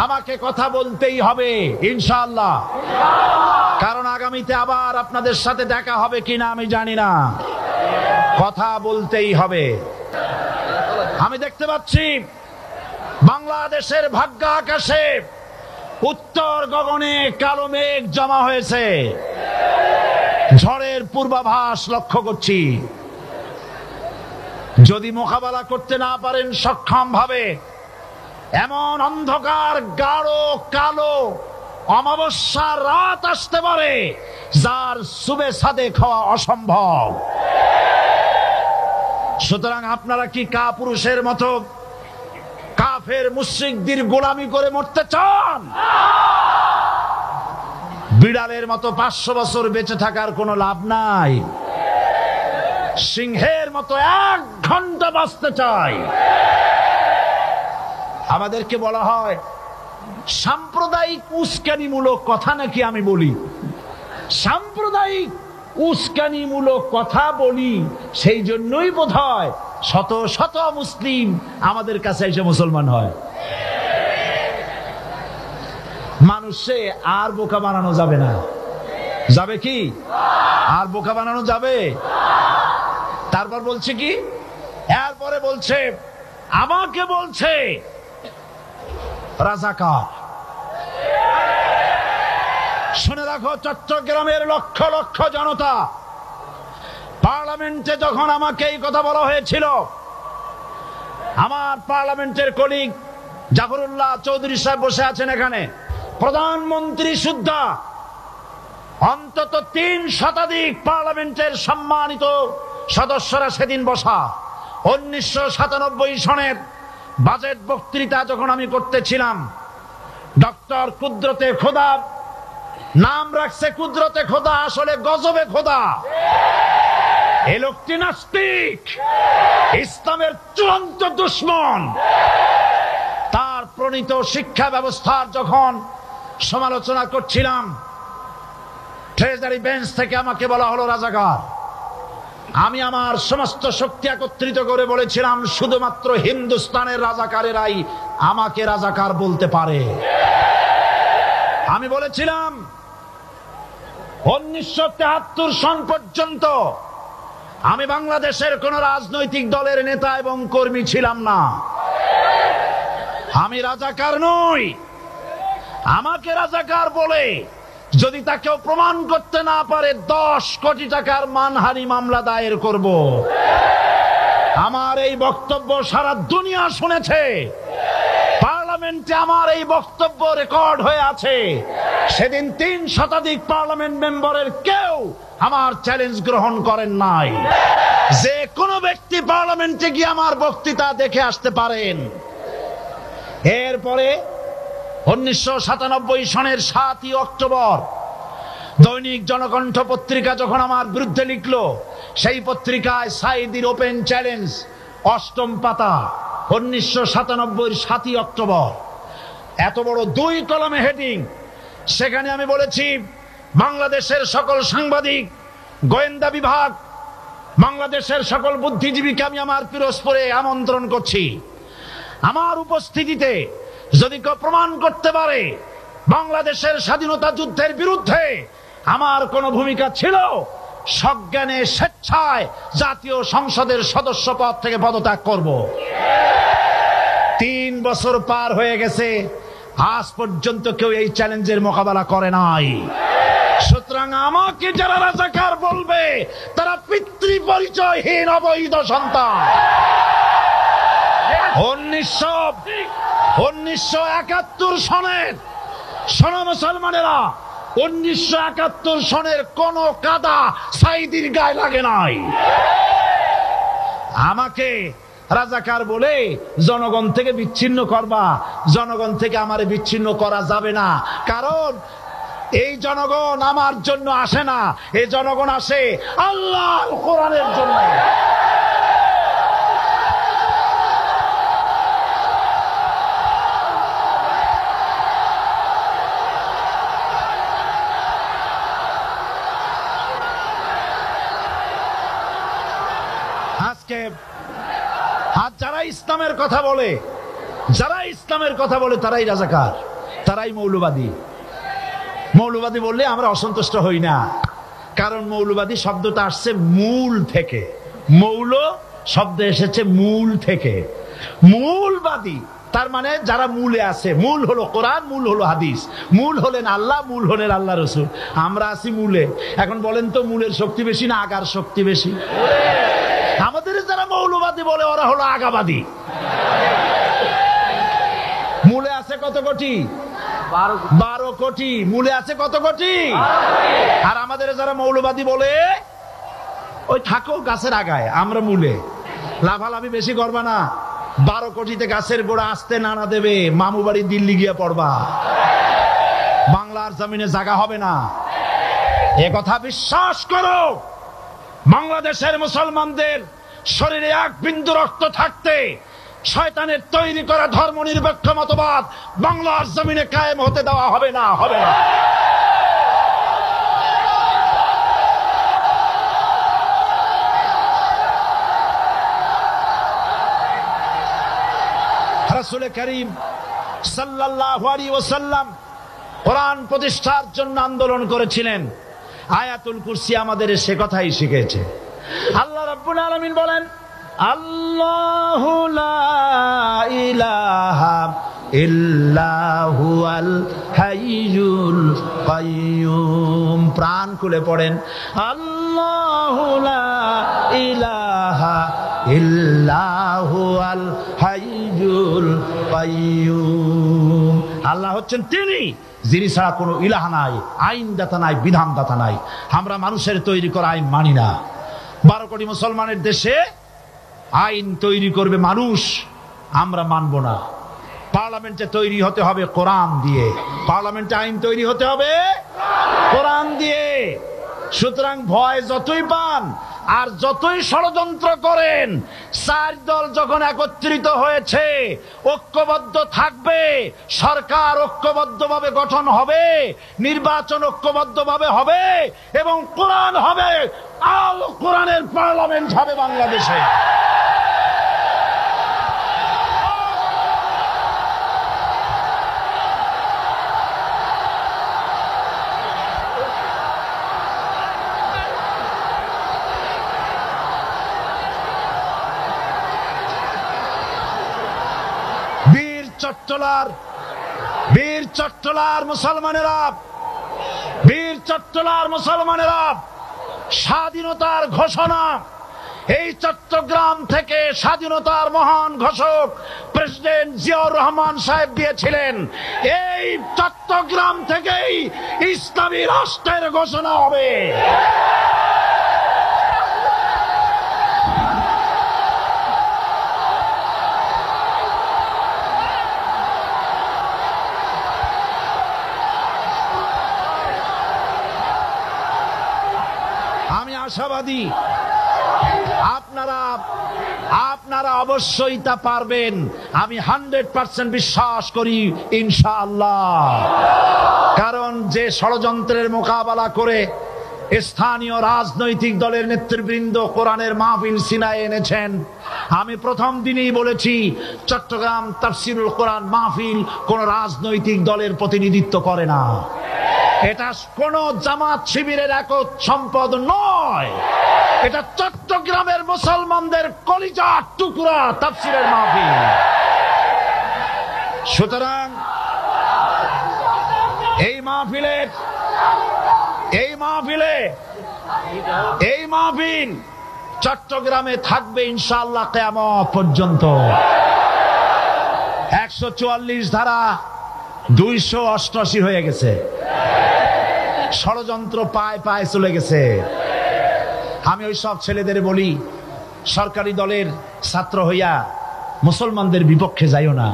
আমাকে কথা বলতেই হবে ইনশাআল্লাহ, কারণ আগামীতে আবার আপনাদের সাথে দেখা হবে কিনা আমি জানি না। কথা বলতেই হবে। আমি দেখতে পাচ্ছি বাংলাদেশের ভাগ্য আকাশে উত্তর গগনে কালো মেঘ জমা হয়েছে, ঝড়ের পূর্বাভাস লক্ষ্য করছি। যদি মোকাবেলা করতে না পারেন সক্ষম ভাবে, এমন অন্ধকার গাঢ় কালো অমাবস্যার রাত আসতে পারে যার সুবে সাদেক হওয়া অসম্ভব। সুতরাং আপনারা কি কাপুরুষের মতো কাফের মুশরিকদের গোলামি করে মরতে চান? বিড়ালের মতো 500 বছর বেঁচে থাকার কোনো লাভ নাই। সিংহের মতো 1 ঘন্টা বাঁচতে চাই। আমাদেরকে বলা হয় সাম্প্রদায়িক উস্কানিমূলক কথা নাকি আমি বলি। সাম্প্রদায়িক উস্কানিমূলক কথা বলি, সেই জন্যই বোধহয় শত শত মুসলিম আমাদের কাছে এসে মুসলমান হয়। মানুষে আর বোকা বানানো যাবে না। যাবে কি? আর বোকা বানানো যাবে? তারপর বলছে কি, এরপরে বলছে আমাকে বলছে রাজাকার। শুনে রাখো চট্টগ্রামের লক্ষ লক্ষ জনতা, পার্লামেন্টে যখন আমাকে এই কথা বলা হয়েছিল, আমার পার্লামেন্টের কলিগ জাফরুল্লাহ চৌধুরী সাহেব বসে আছেন এখানে, প্রধানমন্ত্রী সুদ্ধা, অন্তত 3 শতাধিক পার্লামেন্টের সম্মানিত সদস্যরা সেদিন বসা। 1997 সনের বাজেট বক্তৃতা যখন আমি করতেছিলাম, ডক্টর কুদরতে খোদা, নাম রাখছে কুদরতে খোদা, আসলে গজবে খোদা। এই লোকটি নাস্তিক, ইসলামের চূড়ান্ত দুশমন। তার প্রণীত শিক্ষা ব্যবস্থার যখন সমালোচনা করছিলাম, ট্রেজারি বেঞ্চ থেকে আমাকে বলা হলো রাজাকার। আমি আমার সমস্ত শক্তি একত্রিত করে বলেছিলাম শুধুমাত্র হিন্দুস্তানের রাজাকারেরাই আমাকে রাজাকার বলতে পারে। আমি বলেছিলাম 1973 সন পর্যন্ত আমি বাংলাদেশের কোন রাজনৈতিক দলের নেতা এবং কর্মী ছিলাম না। আমি রাজাকার নই। আমাকে রাজাকার বলে যদি তাকেও প্রমাণ করতে না পারে 10 কোটি টাকার মানহানি মামলা দায়ের করব। আমার এই বক্তব্য সারা দুনিয়া শুনেছে। পার্লামেন্টে আমার এই বক্তব্য রেকর্ড হয়ে আছে। সেদিন 3 শতাধিক পার্লামেন্ট মেম্বারের কেউ আমার চ্যালেঞ্জ গ্রহণ করেন নাই। যে কোনো ব্যক্তি পার্লামেন্টে গিয়ে আমার বক্তৃতা দেখে আসতে পারেন। এরপরে 1997 সনের 7 অক্টোবর দৈনিক জনকণ্ঠ পত্রিকা যখন আমার বিরুদ্ধে লিখলো, সেই পত্রিকায় সাইদির ওপেন চ্যালেঞ্জ 8ম পাতা, 1997 7 অক্টোবর, এত বড় 2 কলমে হেডিং। সেখানে আমি বলেছি বাংলাদেশের সকল সাংবাদিক, গোয়েন্দা বিভাগ, বাংলাদেশের সকল বুদ্ধিজীবীকে আমি আমার পিরোজপুরে আমন্ত্রণ করছি। আমার উপস্থিতিতে যদি কেউ প্রমাণ করতে পারে বাংলাদেশের স্বাধীনতা যুদ্ধের বিরুদ্ধে আমার কোন ভূমিকা ছিল, সজ্ঞানে স্বেচ্ছায় জাতীয় সংসদের সদস্য পদ থেকে পদত্যাগ করব। 3 বছর পার হয়ে গেছে, আজ পর্যন্ত কেউ এই চ্যালেঞ্জের মোকাবেলা করে নাই। সুতরাং আমাকে যারা রাজাকার বলবে তারা পিতৃ পরিচয়হীন অবৈধ সন্তান। 1971 সনের, শোনো মুসলমানেরা, 1971 সনের কোন কাদা সাইদির গায়ে লাগে নাই। আমাকে রাজাকার বলে জনগণ থেকে বিচ্ছিন্ন করবা, জনগণ থেকে আমারে বিচ্ছিন্ন করা যাবে না। কারণ এই জনগণ আমার জন্য আসে না, এই জনগণ আসে আল্লাহর কোরআনের জন্য। আর যারা ইসলামের কথা বলে, যারা ইসলামের কথা বলে তারাই রাজাকার। তারাই মৌলবাদী। মৌলবাদী বললে আমরা অসন্তুষ্ট হই না, কারণ মৌলবাদী শব্দটা আসছে মূল থেকে। মৌল শব্দ এসেছে মূল থেকে। মূলবাদী তার মানে যারা মূলে আছে। মূল হলো কোরআন, মূল হলো হাদিস, মূল হলেন আল্লাহ, মূল হলেন আল্লাহ রসুল। আমরা আছি মূলে। এখন বলেন তো মূলের শক্তি বেশি না আগার শক্তি বেশি? আমাদের যারা মৌলবাদী বলে ওরা হলো আগাবাদী। মূলে আছে কত কোটি? 12 কোটি। মূলে আছে কত কোটি? আর আমাদের যারা মৌলবাদী বলে ওই থাকো গাছের আগায়, আমরা মূলে। লাভালাভি বেশি করবা না, 12 কোটিতে গাছের গোড়া আসতে নানা দেবে, মামু বাড়ি দিল্লি গিয়ে পড়বা, বাংলার জমিনে জায়গা হবে না। এ কথা বিশ্বাস করো। বাংলাদেশের মুসলমানদের শরীরে এক বিন্দু রক্ত থাকতে শয়তানের তৈরি করা ধর্ম নিরপেক্ষ মতবাদ বাংলার জমিনে কায়েম হতে দেওয়া হবে না, হবে না। রাসূল করিম সাল্লাল্লাহু আলাইহি ওয়াসাল্লাম কোরআন প্রতিষ্ঠার জন্য আন্দোলন করেছিলেন। আয়াতুল কুরসি আমাদের সে কথাই শিখেছে। আল্লাহ রাব্বুল আলামিন বলেন, আল্লাহু লা ইলাহা ইল্লা হুয়াল হাইয়ুল কাইয়্যুম। প্রাণ খুলে পড়েন, আল্লাহু লা ইলাহা ইল্লা হুয়াল হাইয়ুল কাইয়্যুম। আল্লাহ হচ্ছেন তিনি যিনি ছাড়া কোনো ইলাহ নাই, আইনদাতা নাই, বিধানদাতা নাই। আমরা মানুষের তৈরি করা আইন মানি না। 12 কোটি মুসলমানের দেশে আইন তৈরি করবে মানুষ, আমরা মানব না। পার্লামেন্টে তৈরি হতে হবে কোরআন দিয়ে, পার্লামেন্টে আইন তৈরি হতে হবে কোরআন দিয়ে। সুতরাং ভয় যতই পান আর যতই ষড়যন্ত্র করেন, 4 দল যখন একত্রিত হয়েছে, ঐক্যবদ্ধ থাকবে, সরকার ঐক্যবদ্ধভাবে গঠন হবে, নির্বাচন ঐক্যবদ্ধভাবে হবে এবং কোরআন হবে, আল কোরআনের পার্লামেন্ট হবে বাংলাদেশে। বীর চট্টলার মুসলমানেরা স্বাধীনতার ঘোষণা, এই চট্টগ্রাম থেকে স্বাধীনতার মহান ঘোষক প্রেসিডেন্ট জিয়াউর রহমান সাহেব দিয়েছিলেন। এই চট্টগ্রাম থেকেই ইসলামী রাষ্ট্রের ঘোষণা হবে। আমি আশাবাদী আপনারা অবশ্যই তা পারবেন। আমি 100% বিশ্বাস করি ইনশাআল্লাহ। কারণ যে ষড়যন্ত্রের মোকাবেলা করে স্থানীয় রাজনৈতিক দলের নেতৃবৃন্দ কোরআনের মাহফিল সিনায় এনেছেন, আমি প্রথম দিনেই বলেছি চট্টগ্রাম তাফসিরুল কোরআন মাহফিল কোন রাজনৈতিক দলের প্রতিনিধিত্ব করে না। এটা কোন জামাত শিবিরের একক সম্পদ নয়, এটা চট্টগ্রামের মুসলমানদের কলিজার টুকরা তাফসিরের মাহফিল। সুতরাং এই মাহফিল চট্টগ্রামে থাকবে ইনশাআল্লাহ কিয়ামত পর্যন্ত। 144 ধারা 288 হয়ে গেছে, ষড়যন্ত্র পায় চলে গেছে। আমি ওই সব ছেলেদের বলি, সরকারি দলের ছাত্র হইয়া মুসলমানদের বিপক্ষে যাইও না।